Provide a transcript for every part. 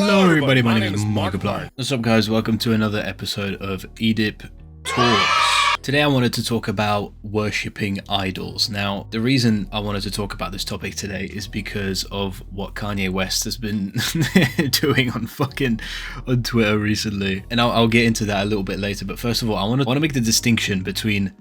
Hello everybody, my name is Markiplier. What's up guys, welcome to another episode of EDIP Talks. Today I wanted to talk about worshipping idols. Now, the reason I wanted to talk about this topic today is because of what Kanye West has been doing on Twitter recently. And I'll get into that a little bit later, but first of all, I want to make the distinction between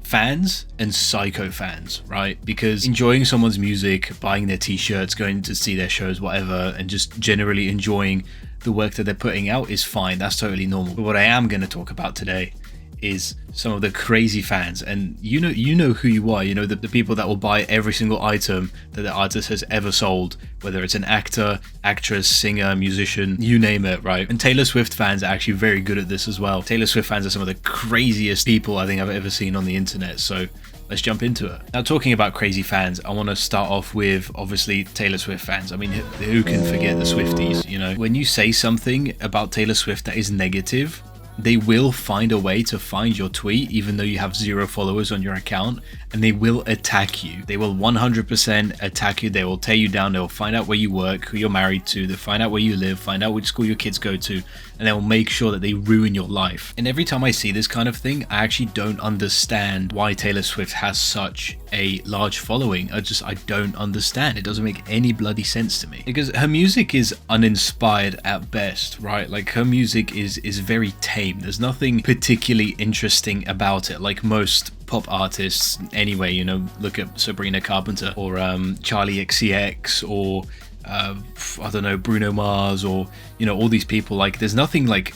fans and psycho fans, right? Because enjoying someone's music, buying their t-shirts, going to see their shows, whatever, and just generally enjoying the work that they're putting out is fine. That's totally normal. But what I am going to talk about today is some of the crazy fans, and you know who you are. You know, the people that will buy every single item that the artist has ever sold, whether it's an actor, actress, singer, musician, you name it, right? And Taylor Swift fans are actually very good at this as well. Taylor Swift fans are some of the craziest people I think I've ever seen on the internet, so let's jump into it. Now, talking about crazy fans, I want to start off with, obviously, Taylor Swift fans. I mean, who can forget the Swifties, you know? When you say something about Taylor Swift that is negative, they will find a way to find your tweet, even though you have 0 followers on your account, and they will attack you. They will 100% attack you. They will tear you down. They will find out where you work, who you're married to. They'll find out where you live, find out which school your kids go to, and they will make sure that they ruin your life. And every time I see this kind of thing, I actually don't understand why Taylor Swift has such a large following. I don't understand. It doesn't make any bloody sense to me, because her music is uninspired at best, right? Like, her music is very tame. There's nothing particularly interesting about it, like most pop artists anyway. You know, look at Sabrina Carpenter or Charlie XCX or I don't know, Bruno Mars, or, you know, all these people. Like, there's nothing like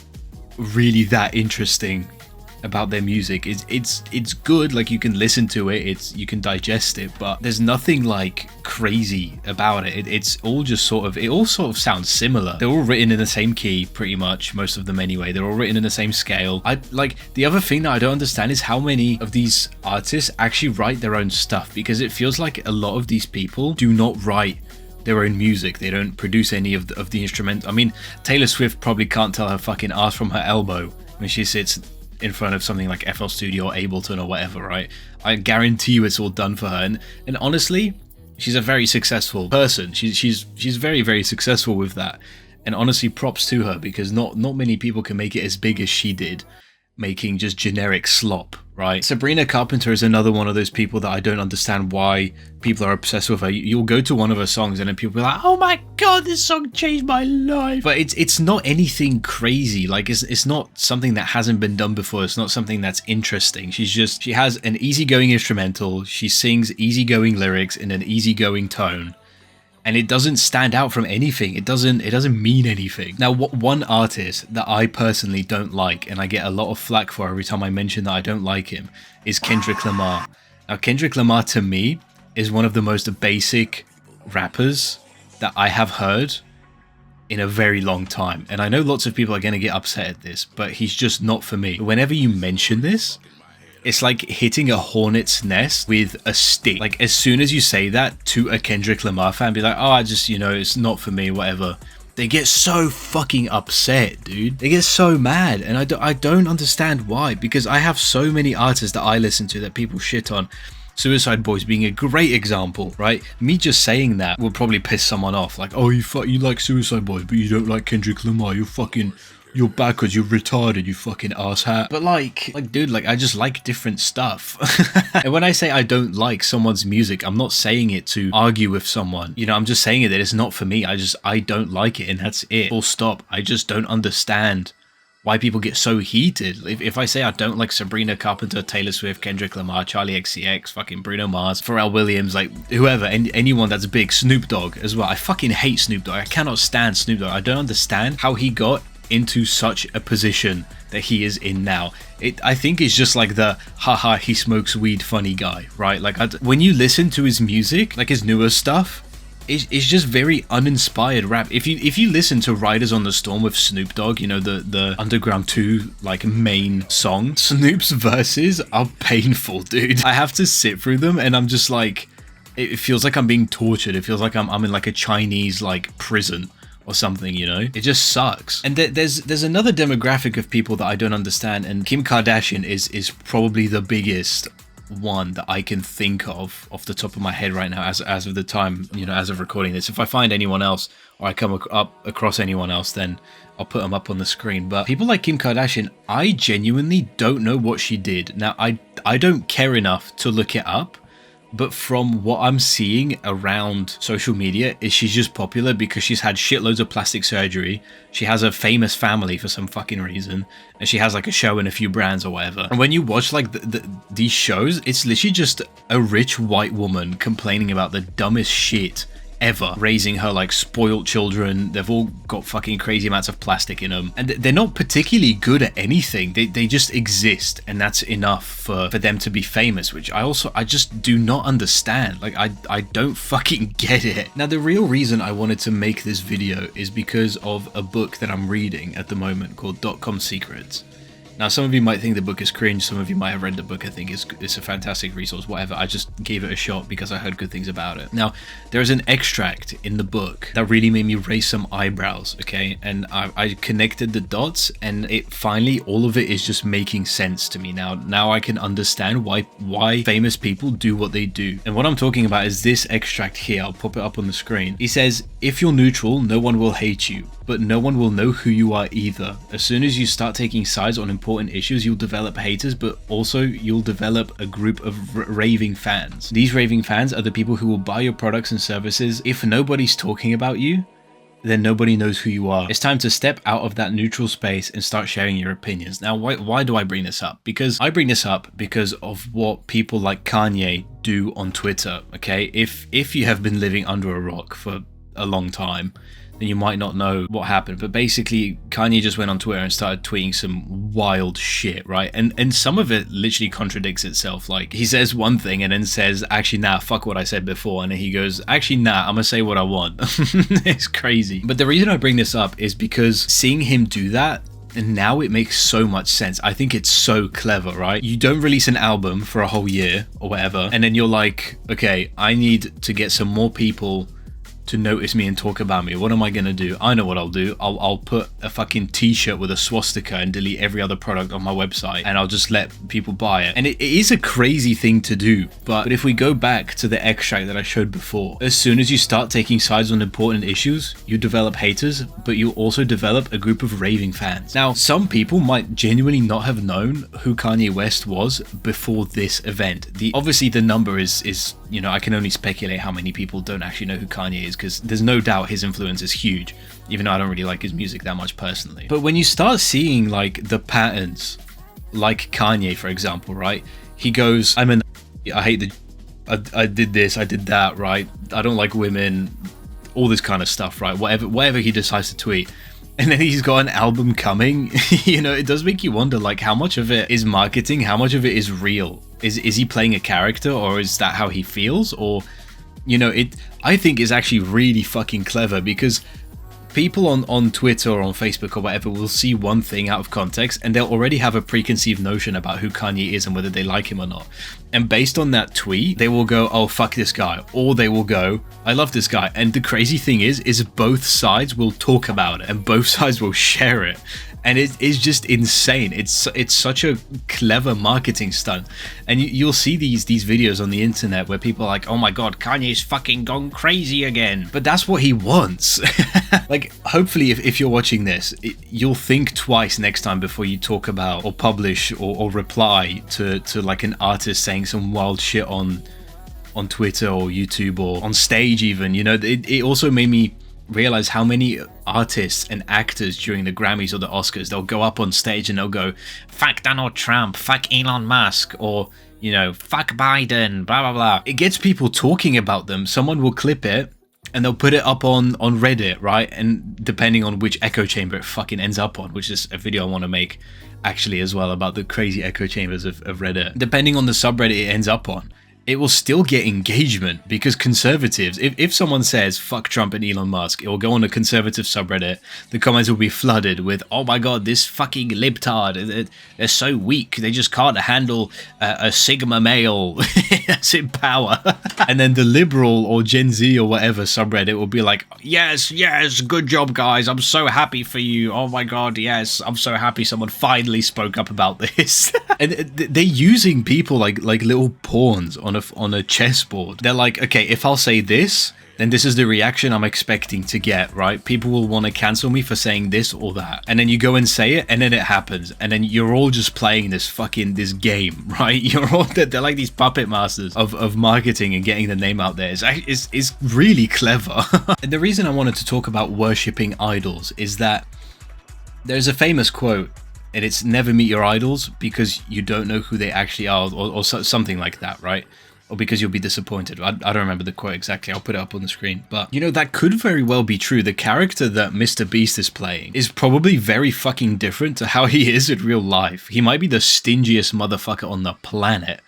really that interesting about their music. It's good, like, you can listen to it, you can digest it, but there's nothing like crazy about it. It's all just sort of sounds similar. They're all written in the same key, pretty much, most of them anyway. They're all written in the same scale. The other thing that I don't understand is how many of these artists actually write their own stuff, because it feels like a lot of these people do not write their own music. They don't produce any of the instrument. I mean, Taylor Swift probably can't tell her fucking ass from her elbow when she sits in front of something like FL Studio or Ableton or whatever, right? I guarantee you it's all done for her. And honestly, she's a very successful person. She's very, very successful with that. And honestly, props to her, because not many people can make it as big as she did, making just generic slop, right? Sabrina Carpenter is another one of those people that I don't understand why people are obsessed with her. You'll go to one of her songs and then people be like, oh my god, this song changed my life. But it's not anything crazy. Like, it's not something that hasn't been done before. It's not something that's interesting. She has an easygoing instrumental. She sings easygoing lyrics in an easygoing tone, and it doesn't stand out from anything. It doesn't mean anything. Now, one artist that I personally don't like, and I get a lot of flack for every time I mention that I don't like him, is Kendrick Lamar. Now, Kendrick Lamar, to me, is one of the most basic rappers that I have heard in a very long time. And I know lots of people are going to get upset at this, but he's just not for me. Whenever you mention this, it's like hitting a hornet's nest with a stick. Like, as soon as you say that to a Kendrick Lamar fan, be like, oh, it's not for me, whatever. They get so fucking upset, dude. They get so mad, and I don't understand why, because I have so many artists that I listen to that people shit on. Suicide Boys being a great example, right? Me just saying that will probably piss someone off. Like, oh, you like Suicide Boys, but you don't like Kendrick Lamar. You're backwards, you're retarded, you fucking asshat. But like, dude, I just like different stuff. And when I say I don't like someone's music, I'm not saying it to argue with someone. You know, I'm just saying it that it's not for me. I don't like it, and that's it. Full stop. I just don't understand why people get so heated. If I say I don't like Sabrina Carpenter, Taylor Swift, Kendrick Lamar, Charlie XCX, fucking Bruno Mars, Pharrell Williams, like whoever, anyone that's big, Snoop Dogg as well. I fucking hate Snoop Dogg. I cannot stand Snoop Dogg. I don't understand how he got into such a position that he is in now. I think it's just like the haha, he smokes weed funny guy, right? Like, when you listen to his music, like his newer stuff, it's just very uninspired rap. If you listen to Riders on the Storm with Snoop Dogg, you know, the Underground 2 like main song, Snoop's verses are painful, dude. I have to sit through them, and I'm just like, it feels like I'm being tortured. It feels like I'm in like a Chinese like prison or something, you know? It just sucks. And there's another demographic of people that I don't understand, and Kim Kardashian is probably the biggest one that I can think of off the top of my head right now as of the time, as of recording this. If I find anyone else or I come across anyone else, then I'll put them up on the screen. But people like Kim Kardashian, I genuinely don't know what she did. Now, I don't care enough to look it up, but from what I'm seeing around social media is she's just popular because she's had shitloads of plastic surgery. She has a famous family for some fucking reason, and she has like a show in a few brands or whatever. And when you watch like these shows, it's literally just a rich white woman complaining about the dumbest shit ever, raising her like spoiled children. They've all got fucking crazy amounts of plastic in them, and they're not particularly good at anything. They just exist, and that's enough for them to be famous, which I just do not understand. Like I don't fucking get it. Now, the real reason I wanted to make this video is because of a book that I'm reading at the moment called .com Secrets. Now, some of you might think the book is cringe, some of you might have read the book. I think it's a fantastic resource, whatever. I just gave it a shot because I heard good things about it. Now, there is an extract in the book that really made me raise some eyebrows, okay? And I connected the dots, and it finally, all of it is just making sense to me now. Now I can understand why famous people do what they do. And what I'm talking about is this extract here. I'll pop it up on the screen. He says, "If you're neutral, no one will hate you, but no one will know who you are either. As soon as you start taking sides on important issues, you'll develop haters, but also you'll develop a group of raving fans. These raving fans are the people who will buy your products and services. If nobody's talking about you, then nobody knows who you are. It's time to step out of that neutral space and start sharing your opinions." Now, why do I bring this up? Because I bring this up because of what people like Kanye do on Twitter, okay? If you have been living under a rock for a long time, then you might not know what happened. But basically, Kanye just went on Twitter and started tweeting some wild shit, right? And some of it literally contradicts itself. Like, he says one thing and then says, "Actually, nah, fuck what I said before." And then he goes, "Actually, nah, I'm gonna say what I want." It's crazy. But the reason I bring this up is because seeing him do that, and now it makes so much sense. I think it's so clever, right? You don't release an album for a whole year or whatever, and then you're like, okay, I need to get some more people to notice me and talk about me. What am I gonna do? I know what I'll do. I'll put a fucking t-shirt with a swastika and delete every other product on my website, and I'll just let people buy it. And it is a crazy thing to do, but if we go back to the extract that I showed before, as soon as you start taking sides on important issues, you develop haters, but you also develop a group of raving fans. Now, some people might genuinely not have known who Kanye West was before this event. Obviously the number is I can only speculate how many people don't actually know who Kanye is, because there's no doubt his influence is huge, even though I don't really like his music that much personally. But when you start seeing like the patterns, like Kanye, for example, right? He goes, I hate I did this, I did that, right? I don't like women, all this kind of stuff, right? Whatever he decides to tweet. And then he's got an album coming. It does make you wonder, like, how much of it is marketing, how much of it is real? Is he playing a character, or is that how he feels? Or, I think it's actually really fucking clever, because people on Twitter or on Facebook or whatever will see one thing out of context, and they'll already have a preconceived notion about who Kanye is and whether they like him or not. And based on that tweet, they will go, "Oh, fuck this guy," or they will go, "I love this guy." And the crazy thing is both sides will talk about it and both sides will share it. And it is just insane. It's such a clever marketing stunt. And you'll see these videos on the internet where people are like, "Oh my god, Kanye's fucking gone crazy again." But that's what he wants. Like, hopefully if you're watching this, you'll think twice next time before you talk about or publish or reply to like an artist saying some wild shit on Twitter or YouTube or on stage even. It also made me realize how many artists and actors during the Grammys or the Oscars, they'll go up on stage and they'll go, "Fuck Donald Trump, fuck Elon Musk," or "Fuck Biden," blah blah blah. It gets people talking about them. Someone will clip it and they'll put it up on Reddit, right? And depending on which echo chamber it fucking ends up on, which is a video I want to make actually as well, about the crazy echo chambers of Reddit. Depending on the subreddit it ends up on, it will still get engagement, because conservatives, if someone says fuck Trump and Elon Musk, it will go on a conservative subreddit. The comments will be flooded with, oh my god, this fucking libtard, they're so weak, they just can't handle a Sigma male that's in power. And then the liberal or Gen Z or whatever subreddit will be like, yes, good job guys, I'm so happy for you, oh my god, yes, I'm so happy someone finally spoke up about this. And they're using people like little pawns on a chessboard. They're like, okay, if I'll say this, then this is the reaction I'm expecting to get, right? People will want to cancel me for saying this or that. And then you go and say it, and then it happens. And then you're all just playing this game, right? They're like these puppet masters of marketing and getting the name out there. It's really clever. And the reason I wanted to talk about worshipping idols is that there's a famous quote, and it's never meet your idols because you don't know who they actually are, or something like that, right? Or because you'll be disappointed. I don't remember the quote exactly. I'll put it up on the screen. But, you know, that could very well be true. The character that Mr. Beast is playing is probably very fucking different to how he is in real life. He might be the stingiest motherfucker on the planet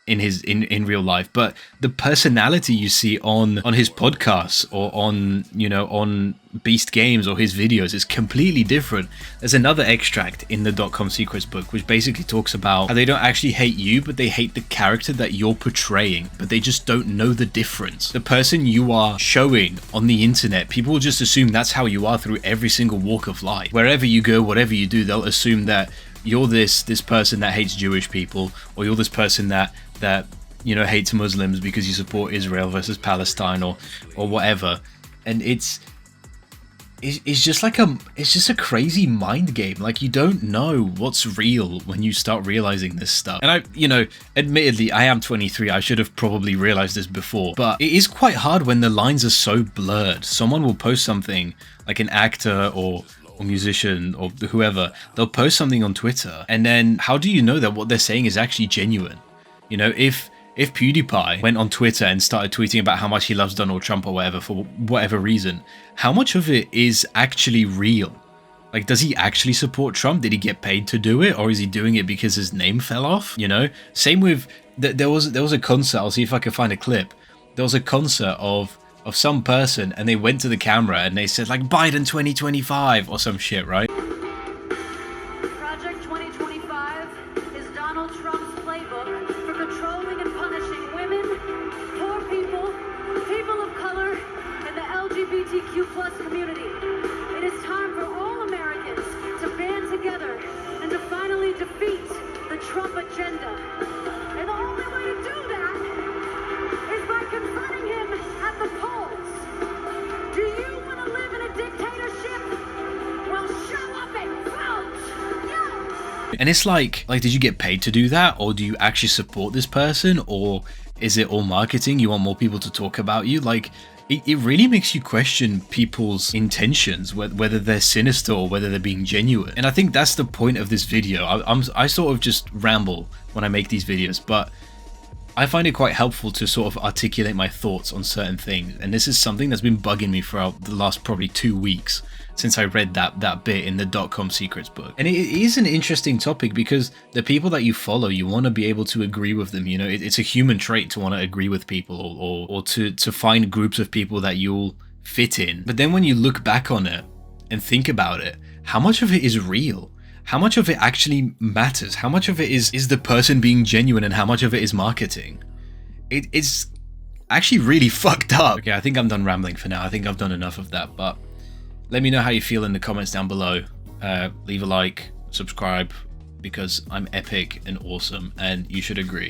in real life, but the personality you see on his podcasts or on Beast Games or his videos is completely different. There's another extract in the .com Secrets book which basically talks about how they don't actually hate you, but they hate the character that you're portraying, but they just don't know the difference. The person you are showing on the internet, people will just assume that's how you are through every single walk of life. Wherever you go, whatever you do, they'll assume that you're this person that hates Jewish people, or you're this person that hates Muslims because you support Israel versus Palestine or whatever. And it's just a crazy mind game. Like, you don't know what's real when you start realizing this stuff. And admittedly, I am 23. I should have probably realized this before, but it is quite hard when the lines are so blurred. Someone will post something, like an actor or musician or whoever, they'll post something on Twitter, and then how do you know that what they're saying is actually genuine? You know, if PewDiePie went on Twitter and started tweeting about how much he loves Donald Trump or whatever for whatever reason, how much of it is actually real? Like, does he actually support Trump? Did he get paid to do it, or is he doing it because his name fell off? You know, same with there was a concert. I'll see if I can find a clip. There was a concert of some person, and they went to the camera and they said like Biden 2025 or some shit, right? Project 2025 is Donald Trump's playbook for controlling and punishing women, poor people, people of color, and the LGBTQ plus community. It is time for all Americans to band together and to finally defeat the Trump agenda. And the only way to do that is by confronting him at the polls. Do you want to live in a dictatorship? Well, show up and vote! Yeah! And it's like, did you get paid to do that? Or do you actually support this person? Or is it all marketing? You want more people to talk about you? Like, it really makes you question people's intentions, whether they're sinister or whether they're being genuine. And I think that's the point of this video. I sort of just ramble when I make these videos, but I find it quite helpful to sort of articulate my thoughts on certain things, and this is something that's been bugging me throughout the last probably 2 weeks since I read that bit in the .com Secrets book. And it is an interesting topic because the people that you follow, you want to be able to agree with them. You know, it's a human trait to want to agree with people or to find groups of people that you'll fit in. But then when you look back on it and think about it, how much of it is real? How much of it actually matters? How much of it is the person being genuine, and how much of it is marketing? It's actually really fucked up. Okay, I think I'm done rambling for now. I think I've done enough of that, but let me know how you feel in the comments down below. Leave a like, subscribe, because I'm epic and awesome, and you should agree.